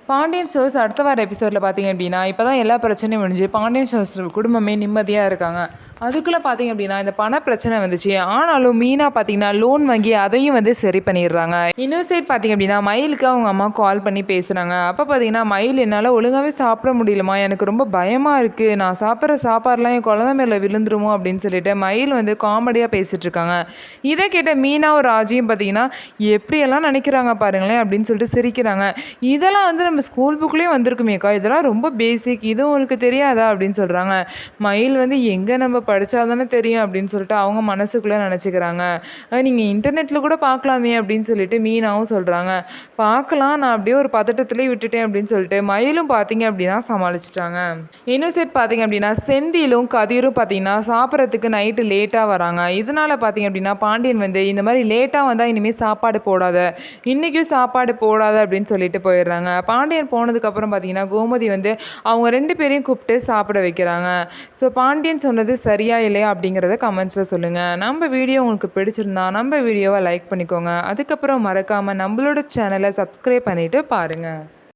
Pandian stores அடுத்த வார எபிசோடில் பார்த்தீங்க அப்படின்னா இப்போ தான் எல்லா பிரச்சனையும் முடிஞ்சு பாண்டியன் ஸ்டோர்ஸ் குடும்பமே நிம்மதியாக இருக்காங்க. அதுக்குள்ளே பார்த்தீங்க அப்படின்னா இந்த பண பிரச்சனை வந்துச்சு. ஆனாலும் மீனா பார்த்தீங்கன்னா லோன் வாங்கி அதையும் வந்து சரி பண்ணிடுறாங்க. இன்னொரு சைட் பார்த்தீங்க அப்படின்னா மயிலுக்கு அவங்க அம்மா கால் பண்ணி பேசுகிறாங்க. அப்போ பார்த்தீங்கன்னா மயில் என்னால் ஒழுங்காகவே சாப்பிட முடியலமா, எனக்கு ரொம்ப பயமாக இருக்குது, நான் சாப்பிட்ற சாப்பாடுலாம் என் குழந்தை மேலே விழுந்துருமோ அப்படின்னு சொல்லிட்டு மயில் வந்து காமெடியாக பேசிகிட்டு இருக்காங்க. இதை கேட்ட மீனாவும் ராஜியும் பார்த்தீங்கன்னா எப்படியெல்லாம் நினைக்கிறாங்க பாருங்களேன் அப்படின்னு சொல்லிட்டு சிரிக்கிறாங்க. இதெல்லாம் வந்து நம்ம ஸ்கூல் புக்லேயே வந்திருக்குமேக்கா, இதெல்லாம் ரொம்ப பேசிக், இது உங்களுக்கு தெரியாதா அப்படின்னு சொல்கிறாங்க. மயில் வந்து எங்கே நம்ம படித்தா தானே தெரியும் அப்படின்னு சொல்லிட்டு அவங்க மனசுக்குள்ளே நினச்சிக்கிறாங்க. நீங்கள் இன்டர்நெட்டில் கூட பார்க்கலாமே அப்படின்னு சொல்லிட்டு மீனாவும் சொல்கிறாங்க. பார்க்கலாம், நான் அப்படியே ஒரு பதட்டத்துலேயே விட்டுட்டேன் அப்படின்னு சொல்லிட்டு மயிலும் பார்த்தீங்க அப்படின்னா சமாளிச்சிட்டாங்க. இன்னும் சைட் பார்த்தீங்க அப்படின்னா செந்திலும் கதிரும் பார்த்தீங்கன்னா சாப்பிட்றதுக்கு நைட்டு லேட்டாக வராங்க. இதனால் பார்த்தீங்க அப்படின்னா பாண்டியன் வந்து இந்த மாதிரி லேட்டாக வந்தால் இனிமேல் சாப்பாடு போடாத, இன்றைக்கும் சாப்பாடு போடாத அப்படின்னு சொல்லிட்டு போயிடுறாங்க. பாண்டியன் போனதுக்கப்புறம் பார்த்தீங்கன்னா கோமதி வந்து அவங்க 2 பேரையும் கூப்பிட்டு சாப்பிட வைக்கிறாங்க. ஸோ பாண்டியன் சொன்னது சரியா இல்லையா அப்படிங்கிறத கமெண்ட்ஸில் சொல்லுங்கள். நம்ம வீடியோ உங்களுக்கு பிடிச்சிருந்தா நம்ம வீடியோவை லைக் பண்ணிக்கோங்க. அதுக்கப்புறம் மறக்காமல் நம்மளோட சேனலை சப்ஸ்கிரைப் பண்ணிவிட்டு பாருங்கள்.